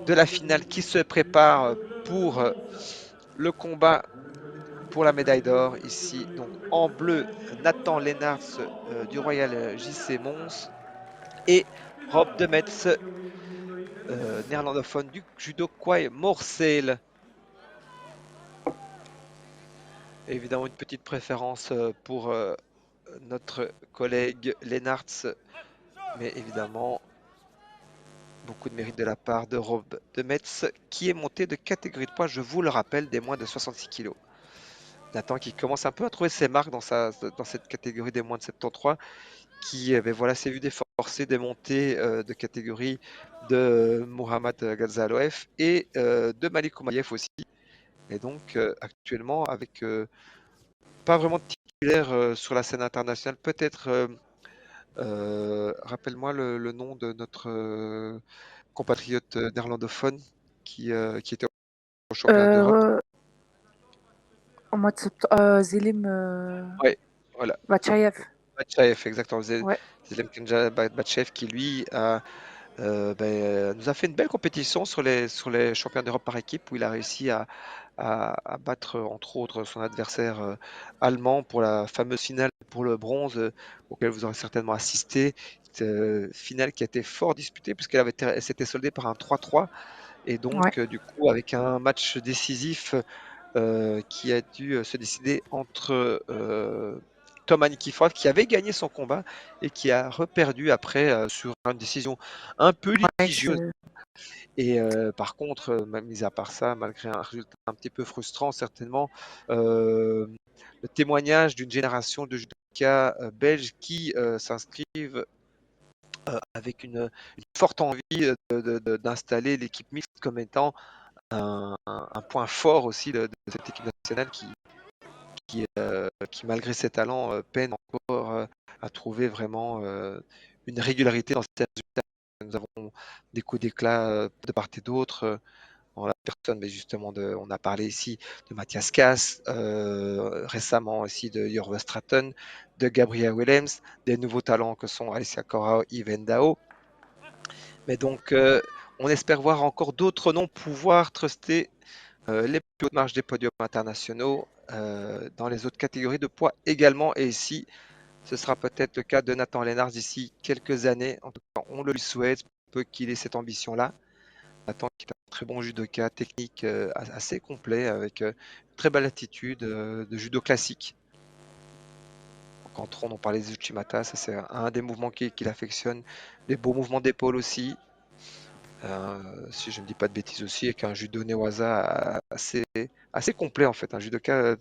de la finale qui se prépare pour le combat pour la médaille d'or. Ici, donc en bleu, Nathan Lennartz du Royal JC Mons et Rob de Metz, néerlandophone du judo Kwai Morsel. Évidemment, une petite préférence pour notre collègue Lennartz, mais évidemment, beaucoup de mérite de la part de Rob de Metz, qui est monté de catégorie de poids, je vous le rappelle, des moins de 66 kg. Nathan qui commence un peu à trouver ses marques dans cette catégorie des moins de 73, qui voilà, s'est vu déforcer des montées de catégorie de Mohamed Ghazaloev et de Malik Oumayev aussi. Et donc actuellement, avec pas vraiment de titulaire sur la scène internationale, peut-être, rappelle-moi le nom de notre compatriote néerlandophone qui était au championnat d'Europe. En mois de septembre, Zelim Ouais, voilà. Bachayev. Batchaev, exactement. Ouais. Zelem Kenja Batchaev qui lui nous a fait une belle compétition sur les championnats d'Europe par équipe où il a réussi à battre entre autres son adversaire allemand pour la fameuse finale pour le bronze auquel vous aurez certainement assisté. Finale qui a été fort disputée elle s'était soldée par un 3-3 et Ouais. donc du coup avec un match décisif qui a dû se décider entre Thomas Nikiforov qui avait gagné son combat et qui a reperdu après sur une décision un peu Ouais, litigieuse. Et par contre, mis à part ça, malgré un résultat un petit peu frustrant certainement, le témoignage d'une génération de judokas belges qui s'inscrivent avec une forte envie d'installer l'équipe mixte comme étant un point fort aussi de cette équipe nationale qui malgré ses talents, peine encore à trouver vraiment une régularité dans ses résultats. Nous avons des coups d'éclat de part et d'autre. En la personne, mais justement, on a parlé ici de Mathias Kass, récemment aussi de Jorve Stratton, de Gabriel Willems, des nouveaux talents que sont Alicia Corao, Yves Ndao. Mais donc, on espère voir encore d'autres noms pouvoir truster les plus hautes marches des podiums internationaux dans les autres catégories de poids également. Et ici, ce sera peut-être le cas de Nathan Lennart d'ici quelques années. En tout cas, on le lui souhaite, peu qu'il ait cette ambition-là. Nathan qui est un très bon judoka, technique assez complet, avec une très belle attitude de judo classique. Donc, entre autres, on parlait des Uchimata, ça c'est un des mouvements qu'il affectionne. Les beaux mouvements d'épaule aussi. Si je ne dis pas de bêtises aussi, avec un judo newaza assez complet en fait, un judoka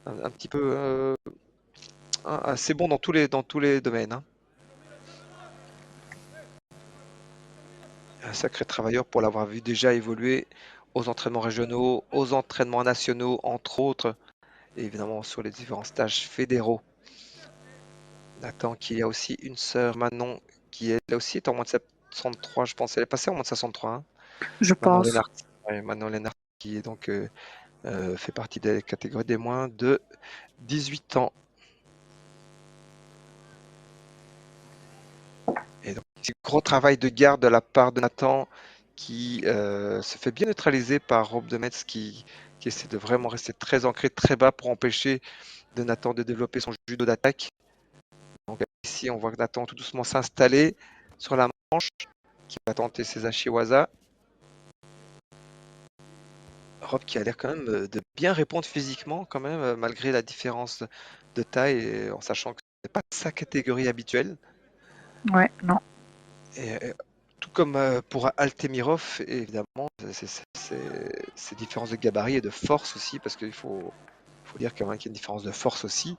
un petit peu assez bon dans tous les domaines. Hein. Un sacré travailleur pour l'avoir vu déjà évoluer aux entraînements régionaux, aux entraînements nationaux, entre autres, et évidemment sur les différents stages fédéraux. Nathan, qui a aussi une sœur, Manon, qui elle aussi est en moins de 63, je pense. Elle est passée en moins de 63. Hein. Je Manon pense. Lennart. Ouais, Manon Lennart, qui est donc fait partie des catégories des moins de 18 ans. Et donc, gros travail de garde de la part de Nathan qui se fait bien neutraliser par Rob de Metz qui essaie de vraiment rester très ancré, très bas pour empêcher de Nathan de développer son judo d'attaque. Donc ici, on voit que Nathan tout doucement s'installer sur la manche, qui va tenter ses ashiwaza. Rob qui a l'air quand même de bien répondre physiquement quand même, malgré la différence de taille, et en sachant que ce n'est pas sa catégorie habituelle. Ouais, non. Et, tout comme pour Altemirov, évidemment, ces différences de gabarit et de force aussi, parce qu'il faut dire quand même qu'il y a une différence de force aussi,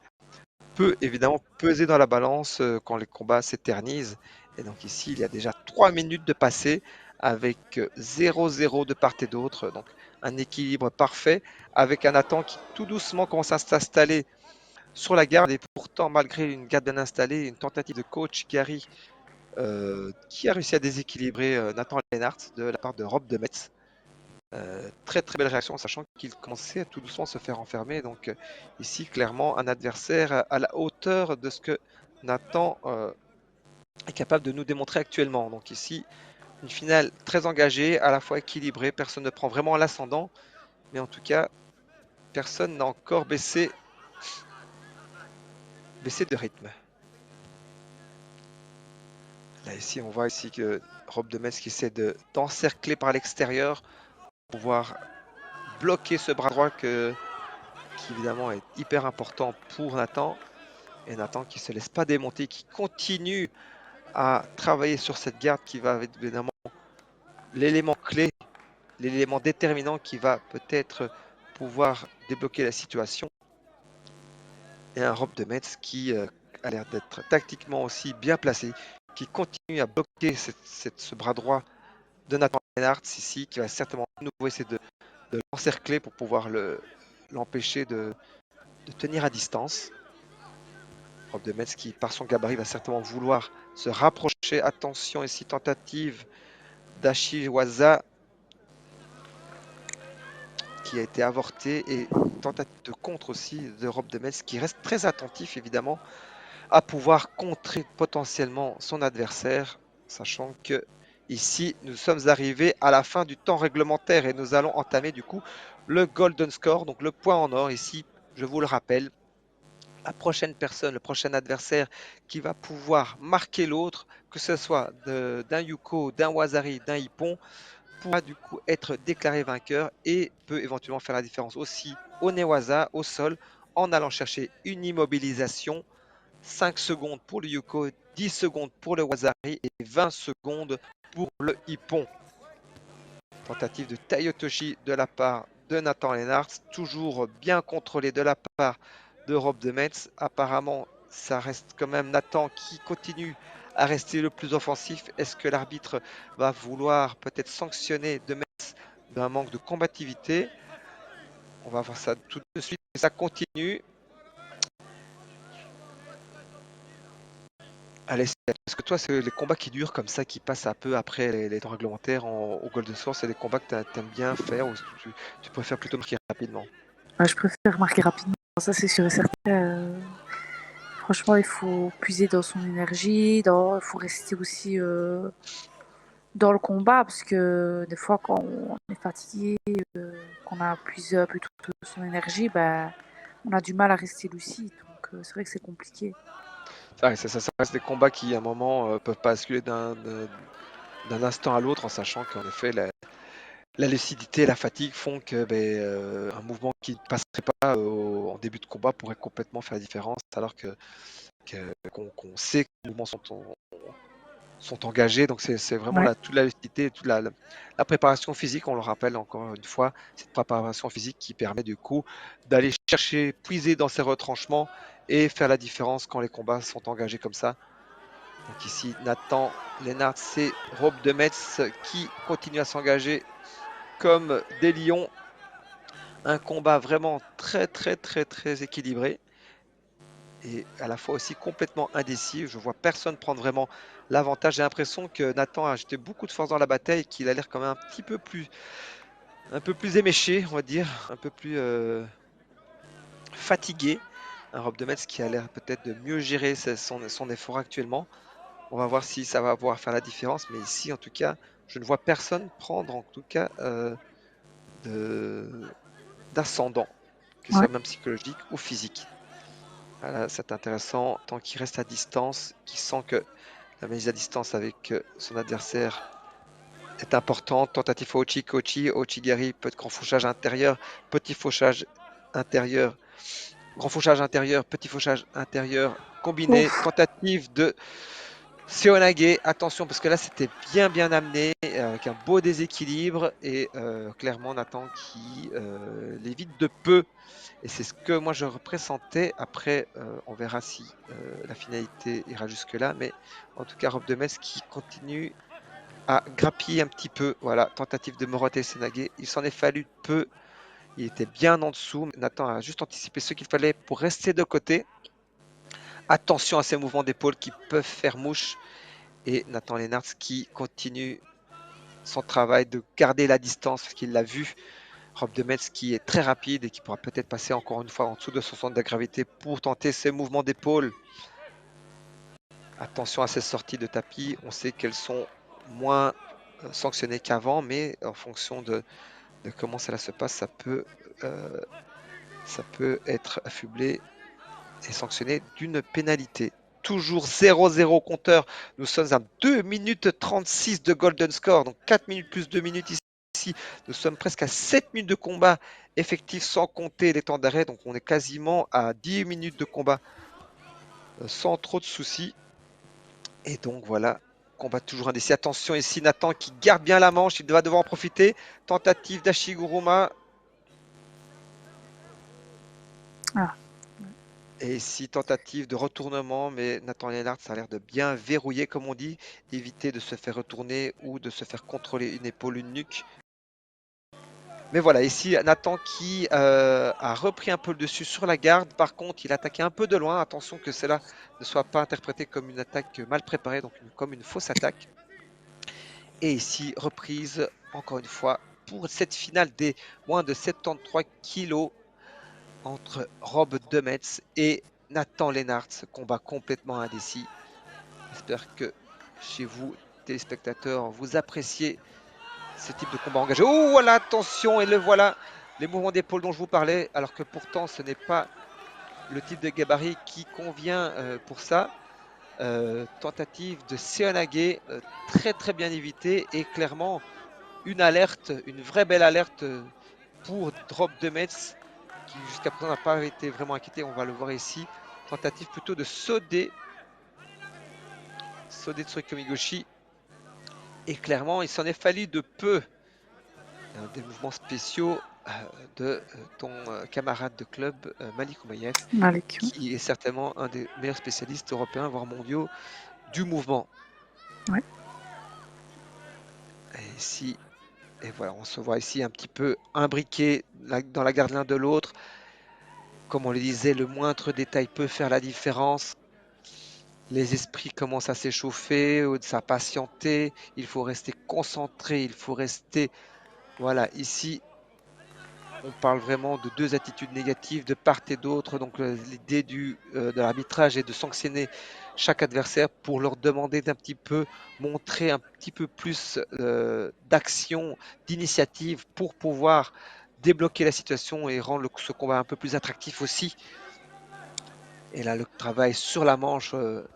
peut évidemment peser dans la balance quand les combats s'éternisent. Et donc ici, il y a déjà 3 minutes de passé avec 0-0 de part et d'autre. Donc un équilibre parfait avec un Nathan qui tout doucement commence à s'installer sur la garde. Et pourtant, malgré une garde bien installée, une tentative de coach Gary qui a réussi à déséquilibrer Nathan Lennart de la part de Rob de Metz. Très très belle réaction, sachant qu'il commençait à tout doucement se faire enfermer. Donc ici, clairement, un adversaire à la hauteur de ce que Nathan est capable de nous démontrer actuellement. Donc ici, Une finale très engagée, à la fois équilibrée, personne ne prend vraiment l'ascendant, mais en tout cas, personne n'a encore baissé de rythme. Là ici, on voit ici que Rob de Metz qui essaie d'encercler par l'extérieur pour pouvoir bloquer ce bras droit qui évidemment est hyper important pour Nathan. Et Nathan qui ne se laisse pas démonter, qui continue à travailler sur cette garde qui va être évidemment l'élément clé, l'élément déterminant qui va peut-être pouvoir débloquer la situation. Et un Rob de Metz qui a l'air d'être tactiquement aussi bien placé, qui continue à bloquer ce bras droit de Nathan Lennart ici, qui va certainement de nouveau essayer de l'encercler pour pouvoir l'empêcher de tenir à distance. Rob de Metz qui, par son gabarit, va certainement vouloir se rapprocher. Attention ici, tentative d'Ashiwaza qui a été avortée et tentative de contre aussi de Rob de Metz qui reste très attentif évidemment à pouvoir contrer potentiellement son adversaire, sachant que ici nous sommes arrivés à la fin du temps réglementaire et nous allons entamer du coup le golden score, donc le point en or ici, je vous le rappelle. La prochaine personne, le prochain adversaire qui va pouvoir marquer l'autre, que ce soit d'un Yuko, d'un Wazari, d'un Ippon, pourra du coup être déclaré vainqueur et peut éventuellement faire la différence aussi au Newaza, au sol, en allant chercher une immobilisation. 5 secondes pour le Yuko, 10 secondes pour le Wazari et 20 secondes pour le Ippon. Tentative de Tayotoshi de la part de Nathan Lennart, toujours bien contrôlé de la part de Rob de Metz. Apparemment, ça reste quand même Nathan qui continue à rester le plus offensif. Est-ce que l'arbitre va vouloir peut-être sanctionner de Metz d'un manque de combativité? On va voir ça tout de suite. Ça continue. Allez, est-ce que toi, c'est les combats qui durent comme ça, qui passent un peu après les temps réglementaires au Golden Source, c'est des combats que tu aimes bien faire ou tu préfères plutôt marquer rapidement? Je préfère marquer rapidement, ça c'est sûr et certain. Franchement, il faut puiser dans son énergie, il faut rester aussi dans le combat, parce que des fois, quand on est fatigué, qu'on a épuisé un peu toute son énergie, bah, on a du mal à rester lucide. Donc, c'est vrai que c'est compliqué. Ça reste des combats qui, à un moment, peuvent basculer d'un instant à l'autre, en sachant qu'en effet, la lucidité et la fatigue font que un mouvement qui ne passerait pas en début de combat pourrait complètement faire la différence, alors qu'on sait que les mouvements sont engagés. Donc c'est vraiment Ouais. toute la lucidité, toute la préparation physique, on le rappelle encore une fois, cette préparation physique qui permet du coup d'aller chercher, puiser dans ses retranchements et faire la différence quand les combats sont engagés comme ça. Donc ici, Nathan Lennart, c'est Rob de Metz qui continue à s'engager comme des lions. Un combat vraiment très très très très équilibré et à la fois aussi complètement indécis. Je vois personne prendre vraiment l'avantage. J'ai l'impression que Nathan a ajouté beaucoup de force dans la bataille et qu'il a l'air quand même un peu plus éméché, on va dire, un peu plus fatigué. Un Rob de Metz qui a l'air peut-être de mieux gérer son effort actuellement. On va voir si ça va pouvoir faire la différence. Mais ici, en tout cas, je ne vois personne prendre en tout cas d'ascendant, que ce Ouais. soit même psychologique ou physique. Voilà, c'est intéressant tant qu'il reste à distance, qu'il sent que la mise à distance avec son adversaire est importante. Tentative Ochi, Ochigari, grand fauchage intérieur, petit fauchage intérieur, grand fauchage intérieur, petit fauchage intérieur, combiné, Ouf. tentative de Seoinage, attention parce que là c'était bien amené avec un beau déséquilibre et clairement Nathan qui l'évite de peu et c'est ce que moi je représentais. Après on verra si la finalité ira jusque là, mais en tout cas Rob de Metz qui continue à grappiller un petit peu. Voilà, tentative de Morote Senage, il s'en est fallu peu, il était bien en dessous. Nathan a juste anticipé ce qu'il fallait pour rester de côté. Attention à ces mouvements d'épaule qui peuvent faire mouche. Et Nathan Lennart qui continue son travail de garder la distance parce qu'il l'a vu. Rob de Metz qui est très rapide et qui pourra peut-être passer encore une fois en dessous de son centre de gravité pour tenter ses mouvements d'épaule. Attention à ces sorties de tapis, on sait qu'elles sont moins sanctionné qu'avant, mais en fonction de comment cela se passe, ça peut être affublé et sanctionné d'une pénalité. Toujours 0-0 compteur. Nous sommes à 2 minutes 36 de golden score, donc 4 minutes plus 2 minutes ici. Nous sommes presque à 7 minutes de combat effectif sans compter les temps d'arrêt, donc on est quasiment à 10 minutes de combat sans trop de soucis. Et donc voilà, combat toujours indécis. Attention ici, Nathan qui garde bien la manche, il va devoir en profiter. Tentative d'Ashiguruma. Ah. Et ici, tentative de retournement, mais Nathan Lennart, ça a l'air de bien verrouiller, comme on dit, éviter de se faire retourner ou de se faire contrôler une épaule, une nuque. Mais voilà, ici, Nathan qui a repris un peu le dessus sur la garde. Par contre, il attaquait un peu de loin. Attention que cela ne soit pas interprété comme une attaque mal préparée, donc comme une fausse attaque. Et ici, reprise, encore une fois, pour cette finale des moins de 73 kilos entre Rob Demetz et Nathan Lennart. Ce combat complètement indécis. J'espère que chez vous, téléspectateurs, vous appréciez ce type de combat engagé. Oh, voilà, attention, et le voilà, les mouvements d'épaule dont je vous parlais, alors que pourtant, ce n'est pas le type de gabarit qui convient pour ça. Tentative de Seoinage, très très bien évité, et clairement une alerte, une vraie belle alerte pour Rob Demetz, qui jusqu'à présent n'a pas été vraiment inquiété. On va le voir ici. Tentative plutôt de Sode Tsurukomigoshi. Et clairement, il s'en est fallu de peu des mouvements spéciaux de ton camarade de club, Malik Oumayev, qui est certainement un des meilleurs spécialistes européens, voire mondiaux, du mouvement. Ouais. Et ici, et voilà, on se voit ici un petit peu imbriqué dans la garde l'un de l'autre. Comme on le disait, le moindre détail peut faire la différence. Les esprits commencent à s'échauffer, à s'impatienter. Il faut rester concentré, il faut rester... Voilà, ici, on parle vraiment de deux attitudes négatives de part et d'autre. Donc l'idée de l'arbitrage est de sanctionner chaque adversaire pour leur demander d'un petit peu montrer un petit peu plus d'action, d'initiative pour pouvoir débloquer la situation et rendre ce combat un peu plus attractif aussi. Et là, le travail sur la manche,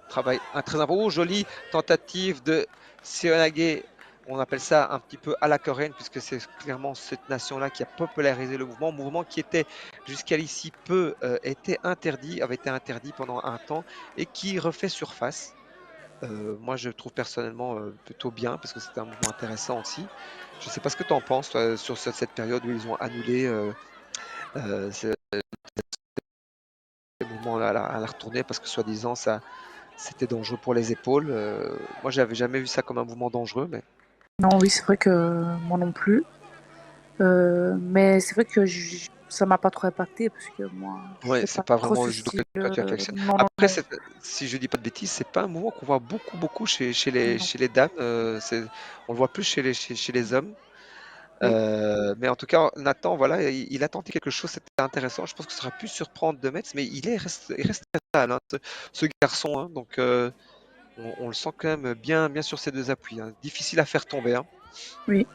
travail très important. Oh, jolie tentative de Seoinage. On appelle ça un petit peu à la coréenne, puisque c'est clairement cette nation-là qui a popularisé le mouvement qui était jusqu'à ici peu était interdit, avait été interdit pendant un temps et qui refait surface. Moi, je trouve personnellement plutôt bien, parce que c'était un mouvement intéressant aussi. Je ne sais pas ce que tu en penses, toi, sur cette période où ils ont annulé ce mouvement à la retournée, parce que soi-disant, c'était dangereux pour les épaules. Moi, j'avais jamais vu ça comme un mouvement dangereux, mais Non, oui, c'est vrai que moi non plus. Mais c'est vrai que ça m'a pas trop impacté parce que moi, je ouais, fais c'est pas pas trop vraiment ce le judo que style. toi tu affectionnes. Non, non, Après, non, si je dis pas de bêtises, c'est pas un mouvement qu'on voit beaucoup chez non. les dames. On le voit plus chez les hommes. Oui, Mais en tout cas, Nathan, voilà, il a tenté quelque chose, c'était intéressant. Je pense que ça aurait pu surprendre de Metz, mais il reste stable, hein, ce garçon. Hein. Donc, on le sent quand même bien sur ses deux appuis. Hein. Difficile à faire tomber. Hein. oui.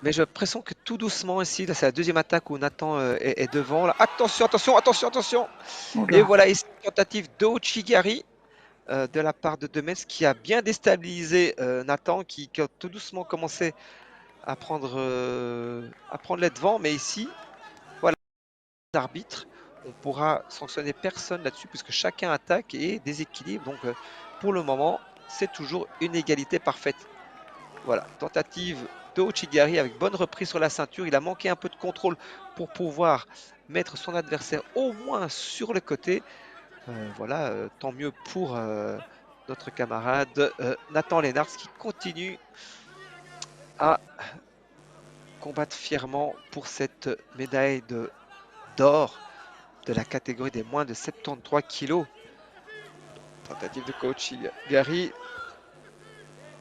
Mais j'ai l'impression que tout doucement ici, là c'est la deuxième attaque où Nathan est devant. Là. Attention. Et Oula. voilà ici, tentative d'Ochigari de la part de Demetz qui a bien déstabilisé Nathan, qui a tout doucement commencé à prendre les devants. Mais ici, voilà, l'arbitre, on pourra sanctionner personne là-dessus puisque chacun attaque et déséquilibre. Donc pour le moment, c'est toujours une égalité parfaite. Voilà, tentative d'Ochigari avec bonne reprise sur la ceinture. Il a manqué un peu de contrôle pour pouvoir mettre son adversaire au moins sur le côté. Voilà, tant mieux pour notre camarade Nathan Lennart qui continue à combattre fièrement pour cette médaille d'or de la catégorie des moins de 73 kilos. Tentative de Kochigari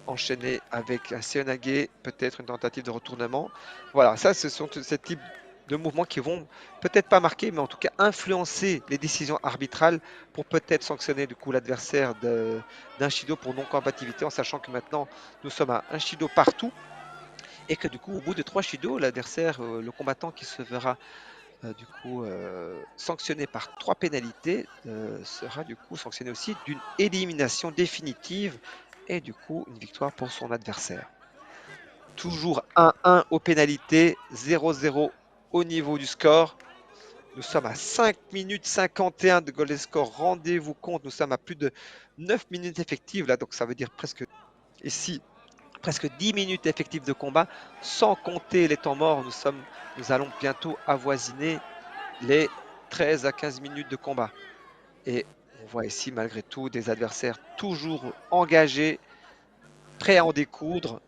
enchaîné avec un Seoinage, peut-être une tentative de retournement. Voilà, ça, ce sont ces types de mouvements qui vont peut-être pas marquer, mais en tout cas influencer les décisions arbitrales pour peut-être sanctionner du coup l'adversaire d'un Shido pour non-combativité, en sachant que maintenant nous sommes à un Shido partout et que du coup au bout de 3 Shido, l'adversaire, le combattant qui se verra du coup sanctionné par 3 pénalités sera du coup sanctionné aussi d'une élimination définitive et du coup une victoire pour son adversaire. Toujours 1-1 aux pénalités, 0-0 au niveau du score. Nous sommes à 5 minutes 51 de goal score. Rendez-vous compte, nous sommes à plus de 9 minutes effectives là, donc ça veut dire presque ici presque 10 minutes effectives de combat, sans compter les temps morts. Nous allons bientôt avoisiner les 13 à 15 minutes de combat. Et on voit ici malgré tout des adversaires toujours engagés, prêts à en découdre.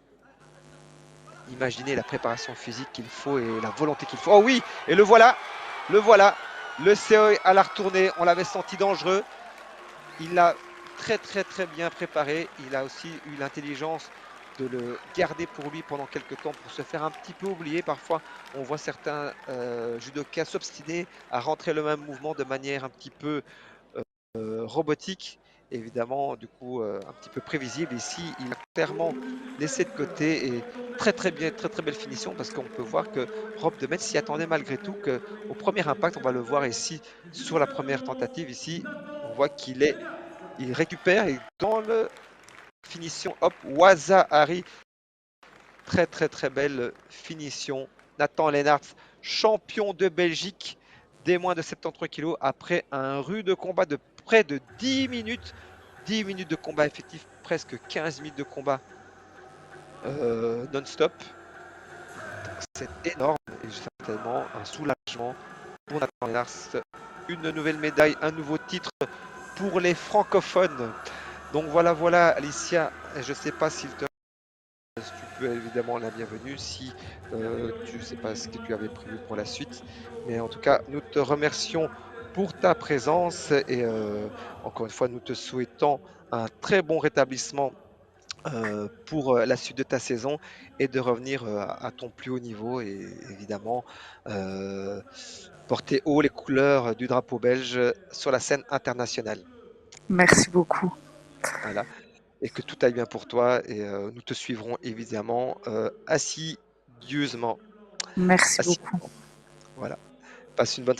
Imaginez la préparation physique qu'il faut et la volonté qu'il faut. Oh oui, et le voilà, le voilà. Le COE à la retournée, on l'avait senti dangereux. Il l'a très très très bien préparé. Il a aussi eu l'intelligence de le garder pour lui pendant quelques temps pour se faire un petit peu oublier. Parfois, on voit certains judokas s'obstiner à rentrer le même mouvement de manière un petit peu robotique, évidemment, du coup, un petit peu prévisible. Ici, il a clairement laissé de côté et très très bien, très très belle finition parce qu'on peut voir que Rob de Metz s'y attendait malgré tout, que au premier impact, on va le voir ici sur la première tentative. Ici, on voit il récupère et dans le finition, hop, Waza Harry, très très très belle finition. Nathan Lennart, champion de Belgique des moins de 73 kg après un rude combat de près de 10 minutes. 10 minutes de combat effectif, presque 15 minutes de combat non-stop. C'est énorme et certainement un soulagement pour Nathan Lennart. Une nouvelle médaille, un nouveau titre pour les francophones. Donc voilà, voilà, Alicia, je ne sais pas s'il te tu peux évidemment la bienvenue si tu ne sais pas ce que tu avais prévu pour la suite. Mais en tout cas, nous te remercions pour ta présence et encore une fois, nous te souhaitons un très bon rétablissement pour la suite de ta saison et de revenir à ton plus haut niveau et évidemment porter haut les couleurs du drapeau belge sur la scène internationale. Merci beaucoup. Voilà. Et que tout aille bien pour toi et nous te suivrons évidemment assidieusement. Merci beaucoup. assidûment. Voilà. Passe une bonne